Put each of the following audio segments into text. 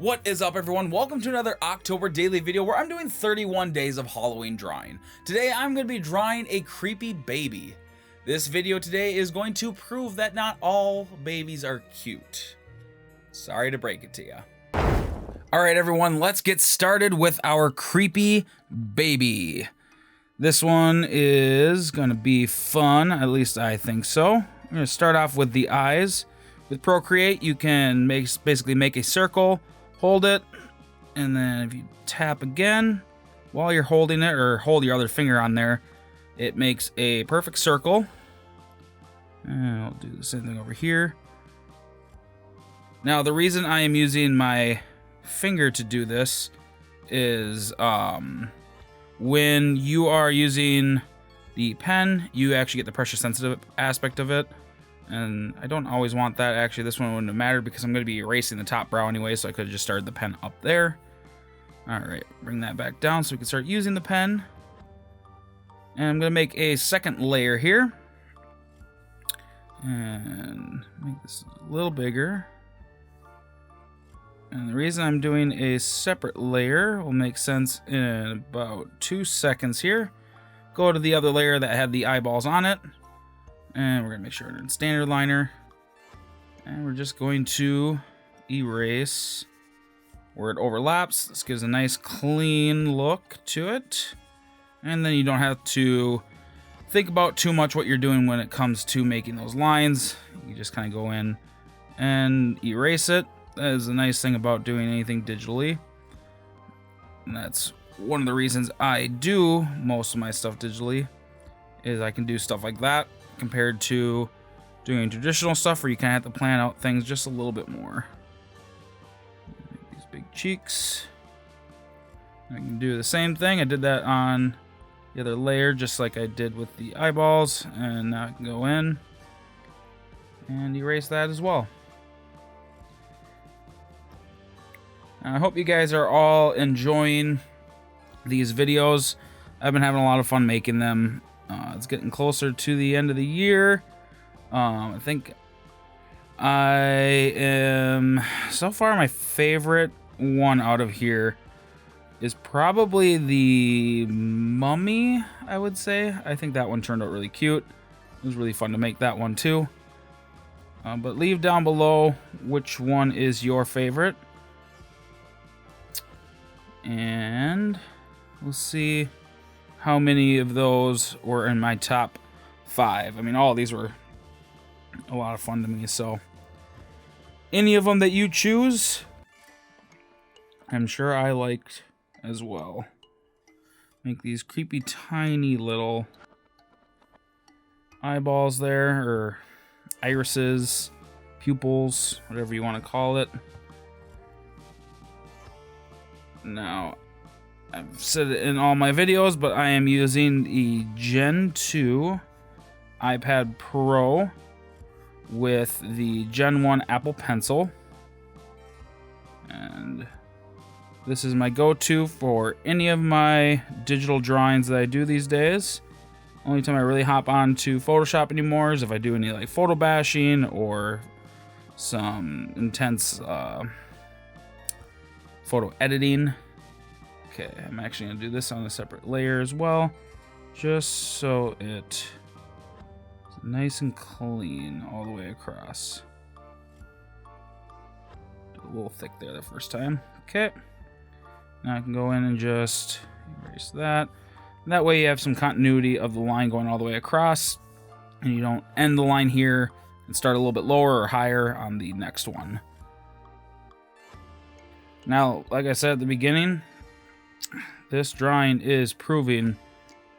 What is up, everyone? Welcome to another October daily video where I'm doing 31 days of Halloween drawing. Today I'm going to be drawing a creepy baby. This video today is going to prove that not all babies are cute. Sorry to break it to you. Alright everyone, let's get started with our creepy baby. This one is going to be fun, at least I think so. I'm going to start off with the eyes. With Procreate, you can basically make a circle, hold it, and then if you tap again while you're holding it, or hold your other finger on there, it makes a perfect circle. And I'll do the same thing over here. Now, the reason I am using my finger to do this is when you are using the pen, you actually get the pressure sensitive aspect of it. And I don't always want that. Actually, this one wouldn't have mattered because I'm going to be erasing the top brow anyway, so I could have just started the pen up there. Alright, bring that back down so we can start using the pen. And I'm going to make a second layer here. And make this a little bigger. And the reason I'm doing a separate layer will make sense in about 2 seconds here. Go to the other layer that had the eyeballs on it. And we're going to make sure we're in standard liner. And we're just going to erase where it overlaps. This gives a nice clean look to it. And then you don't have to think about too much what you're doing when it comes to making those lines. You just kind of go in and erase it. That is a nice thing about doing anything digitally. And that's one of the reasons I do most of my stuff digitally, is I can do stuff like that compared to doing traditional stuff where you kind of have to plan out things just a little bit more. Make these big cheeks. I can do the same thing. I did that on the other layer just like I did with the eyeballs, and now I can go in and erase that as well. I hope you guys are all enjoying these videos. I've been having a lot of fun making them. It's getting closer to the end of the year. I think I am, so far my favorite one out of here is probably the mummy, I would say. I think that one turned out really cute. It was really fun to make that one too. But leave down below which one is your favorite. And we'll see how many of those were in my top 5. I mean, all of these were a lot of fun to me, so any of them that you choose, I'm sure I liked as well. Make these creepy tiny little eyeballs there, or irises, pupils, whatever you want to call it. Now, I've said it in all my videos, but I am using the Gen 2 iPad Pro with the Gen 1 Apple Pencil. And this is my go-to for any of my digital drawings that I do these days. Only time I really hop on to Photoshop anymore is if I do any like photo bashing or some intense photo editing. Okay, I'm actually going to do this on a separate layer as well, just so it's nice and clean all the way across. A little thick there the first time. Okay, now I can go in and just erase that. And that way you have some continuity of the line going all the way across, and you don't end the line here and start a little bit lower or higher on the next one. Now, like I said at the beginning, this drawing is proving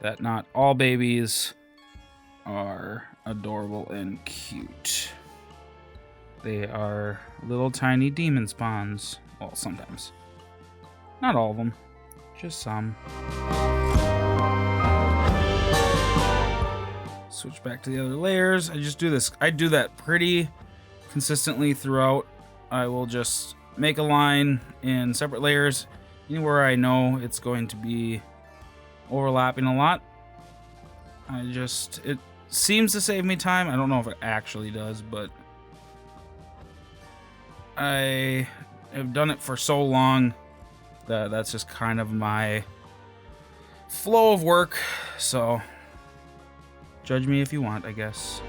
that not all babies are adorable and cute. They are little tiny demon spawns. Well, sometimes. Not all of them, just some. Switch back to the other layers. I just do this. I do that pretty consistently throughout. I will just make a line in separate layers anywhere I know it's going to be overlapping a lot. It seems to save me time. I don't know if it actually does, but I I've done it for so long that that's just kind of my flow of work. So judge me if you want, I guess.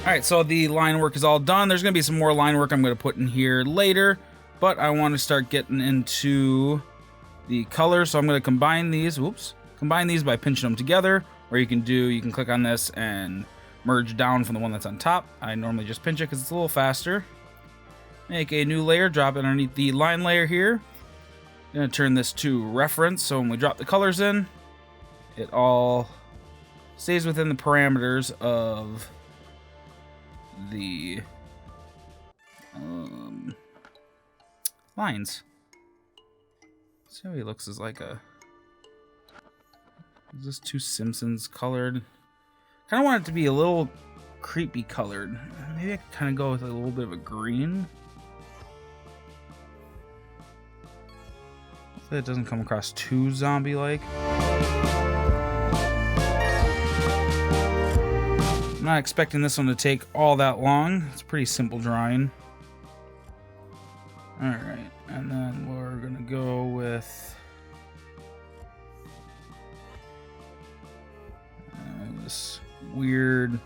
Alright, so the line work is all done. There's going to be some more line work I'm going to put in here later, but I want to start getting into the colors. So I'm going to combine these, combine these by pinching them together, or you can click on this and merge down from the one that's on top. I normally just pinch it because it's a little faster. Make a new layer, drop it underneath the line layer here. I'm going to turn this to reference, so when we drop the colors in, it all stays within the parameters of the lines. See how he looks as like a... Is this too Simpsons colored? Kind of want it to be a little creepy colored. Maybe I could kind of go with a little bit of a green. Hopefully it doesn't come across too zombie-like. I'm not expecting this one to take all that long. It's a pretty simple drawing. Alright, and then we're going to go with this weird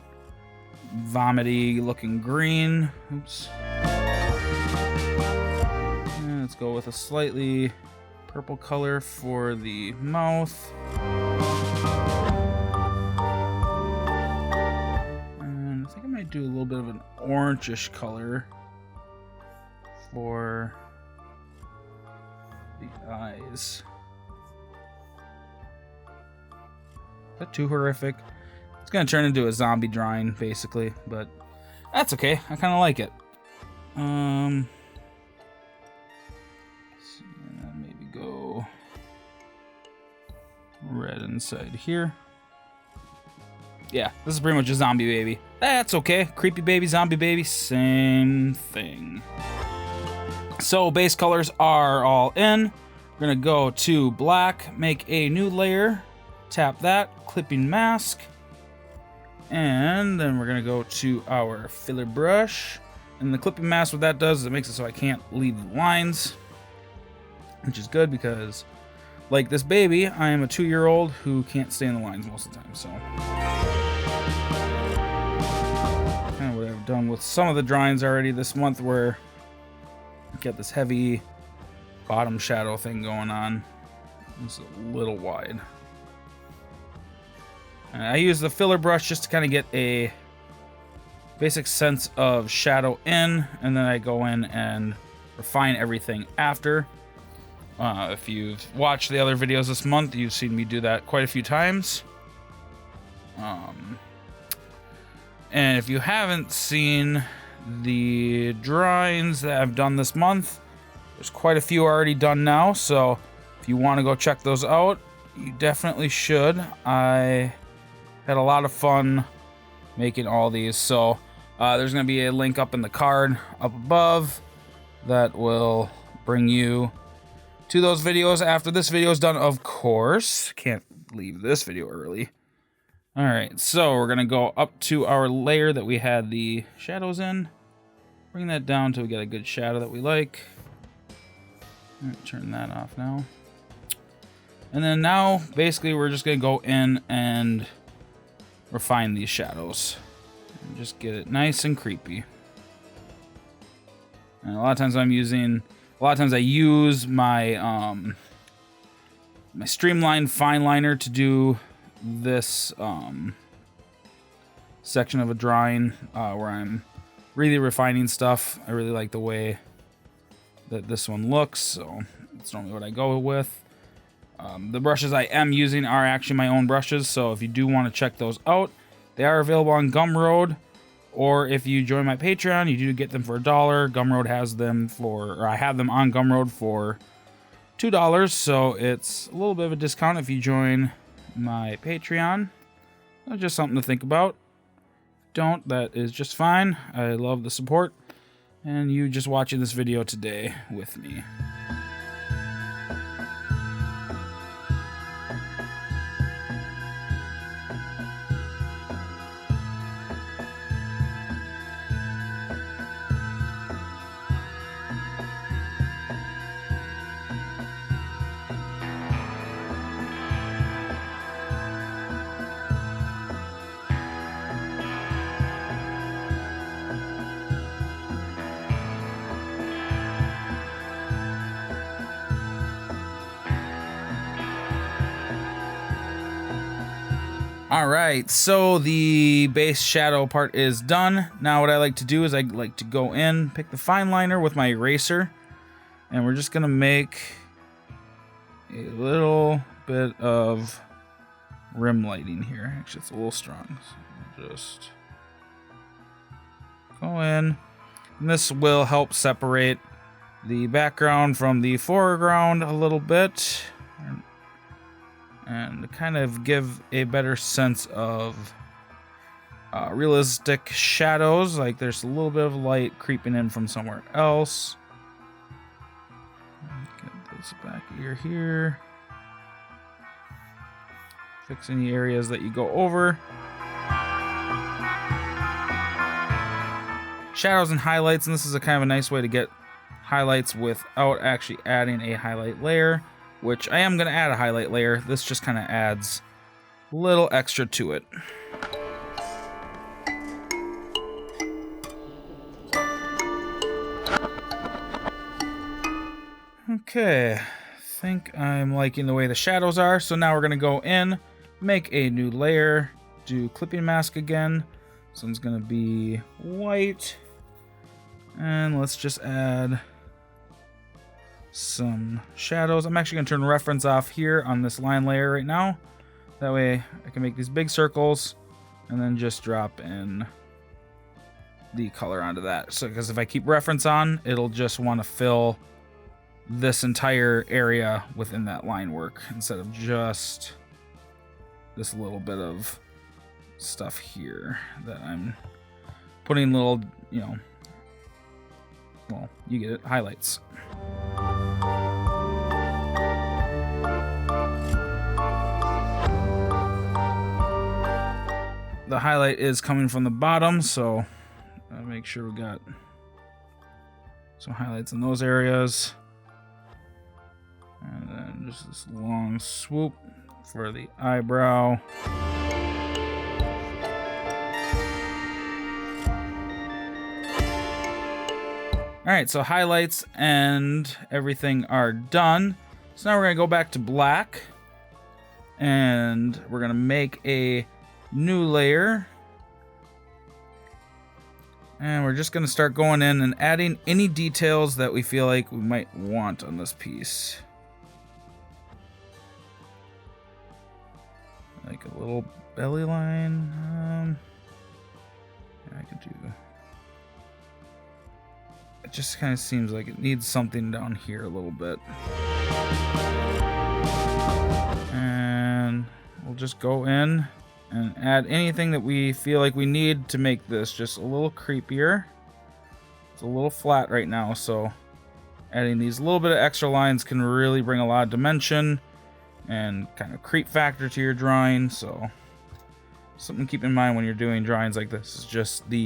vomity looking green. Oops. And let's go with a slightly purple color for the mouth. And I think I might do a little bit of an orangish color for the eyes. Is that too horrific? It's gonna turn into a zombie drawing, basically, but that's okay. I kind of like it. Maybe go red inside here. Yeah, this is pretty much a zombie baby. That's okay. Creepy baby, zombie baby, same thing. So base colors are all in. We're gonna go to black, make a new layer, tap that, clipping mask, and then we're gonna go to our filler brush. And the clipping mask, what that does is it makes it so I can't leave the lines, which is good because, like this baby, I am a 2-year-old who can't stay in the lines most of the time. So kind of what I've done with some of the drawings already this month, where I get this heavy bottom shadow thing going on. It's a little wide. And I use the filler brush just to kind of get a basic sense of shadow in, and then I go in and refine everything after. If you've watched the other videos this month, you've seen me do that quite a few times. And if you haven't seen the drawings that I've done this month, there's quite a few already done now, so if you want to go check those out, you definitely should. I had a lot of fun making all these, so there's going to be a link up in the card up above that will bring you to those videos after this video is done, of course. Can't leave this video early. Alright, so we're going to go up to our layer that we had the shadows in. Bring that down till we get a good shadow that we like. Turn that off now. And then now, basically, we're just going to go in and refine these shadows. And just get it nice and creepy. And a lot of times I use my my Streamline Fine Liner to do this section of a drawing where I'm really refining stuff. I really like the way that this one looks, so that's normally what I go with. The brushes I am using are actually my own brushes, so if you do want to check those out, they are available on Gumroad, or if you join my Patreon, you do get them for $1. Gumroad has them or I have them on Gumroad for $2, so it's a little bit of a discount if you join my Patreon. Just something to think about. Don't, that is just fine. I love the support and you just watching this video today with me. All right, so the base shadow part is done. Now what I like to do is I like to go in, pick the fine liner with my eraser, and we're just gonna make a little bit of rim lighting here. Actually, it's a little strong, so we'll just go in, and this will help separate the background from the foreground a little bit, and kind of give a better sense of realistic shadows, like there's a little bit of light creeping in from somewhere else. Get this back ear here. Fix any areas that you go over. Shadows and highlights, and this is a kind of a nice way to get highlights without actually adding a highlight layer, which I am going to add a highlight layer. This just kind of adds a little extra to it. Okay, I think I'm liking the way the shadows are, so now we're going to go in, make a new layer, do clipping mask again. This one's going to be white, and let's just add some shadows. I'm actually going to turn reference off here on this line layer right now. That way I can make these big circles and then just drop in the color onto that. So, because if I keep reference on, it'll just want to fill this entire area within that line work instead of just this little bit of stuff here that I'm putting little, you know, well, you get it, highlights. The highlight is coming from the bottom, so make sure we got some highlights in those areas. And then just this long swoop for the eyebrow. Alright, so highlights and everything are done. So now we're going to go back to black. And we're going to make a new layer. And we're just going to start going in and adding any details that we feel like we might want on this piece. Like a little belly line. Yeah, I could do. It just kind of seems like it needs something down here a little bit. And we'll just go in and add anything that we feel like we need to make this just a little creepier. It's a little flat right now, so adding these little bit of extra lines can really bring a lot of dimension and kind of creep factor to your drawing. So something to keep in mind when you're doing drawings like this is just the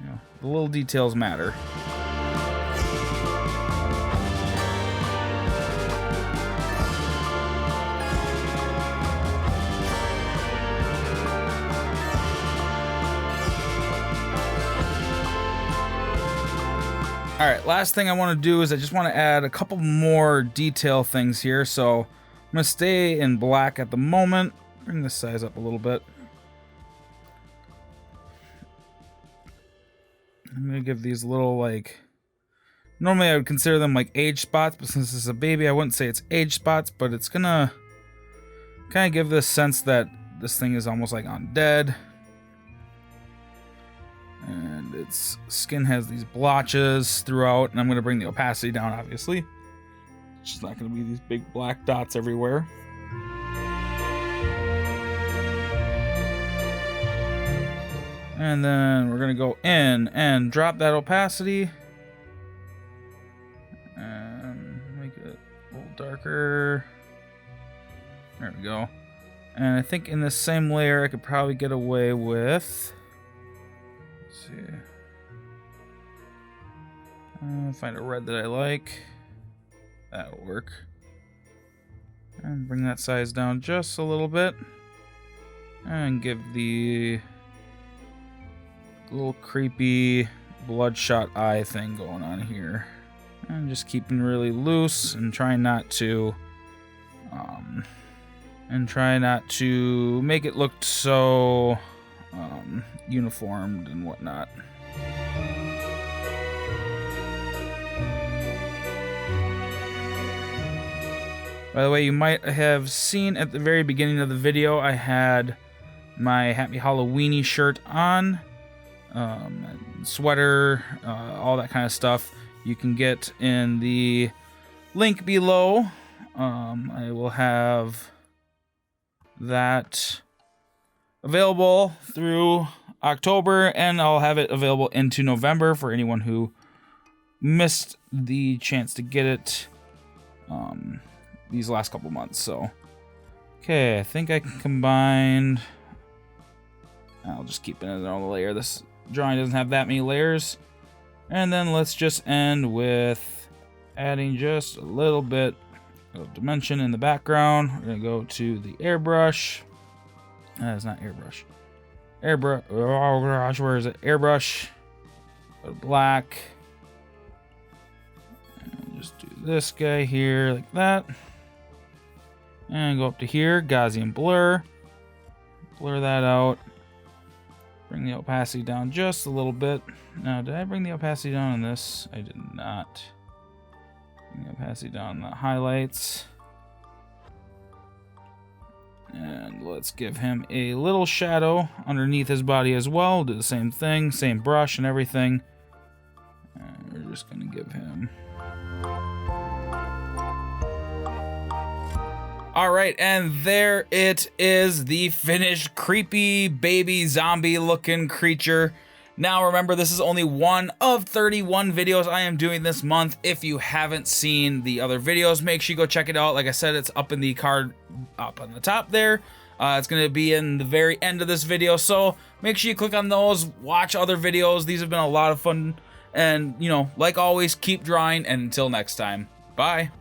you know, the little details matter. All right, last thing I want to do is I just want to add a couple more detail things here. So I'm going to stay in black at the moment. Bring this size up a little bit. I'm going to give these little, like, normally I would consider them like age spots, but since this is a baby, I wouldn't say it's age spots, but it's going to kind of give this sense that this thing is almost like undead. And its skin has these blotches throughout, and I'm going to bring the opacity down, obviously. It's just not going to be these big black dots everywhere. And then we're going to go in and drop that opacity. And make it a little darker. There we go. And I think in this same layer, I could probably get away with... Let's see. Find a red that I like. That'll work. And bring that size down just a little bit. And give the little creepy bloodshot eye thing going on here. And just keeping really loose and trying not to and try not to make it look so uniformed and whatnot. By the way, you might have seen at the very beginning of the video, I had my Happy Halloweeny shirt on, sweater, all that kind of stuff. You can get in the link below. I will have that available through October, and I'll have it available into November for anyone who missed the chance to get it these last couple months. So, okay, I think I can combine. I'll just keep it in on the layer. This drawing doesn't have that many layers. And then let's just end with adding just a little bit of dimension in the background. We're gonna go to the airbrush. It's not airbrush. Airbrush. Oh gosh, where is it? Airbrush. Go to black. And just do this guy here like that. And go up to here, Gaussian blur. Blur that out. Bring the opacity down just a little bit. Now, did I bring the opacity down on this? I did not. Bring the opacity down on the highlights. And let's give him a little shadow underneath his body as well. Do the same thing, same brush and everything. And we're just gonna give him... Alright, and there it is, the finished creepy baby zombie looking creature. Now remember, this is only one of 31 videos I am doing this month. If you haven't seen the other videos, make sure you go check it out. Like I said, it's up in the card up on the top there. It's going to be in the very end of this video, so make sure you click on those, watch other videos. These have been a lot of fun, and, you know, like always, keep drawing, and until next time, bye.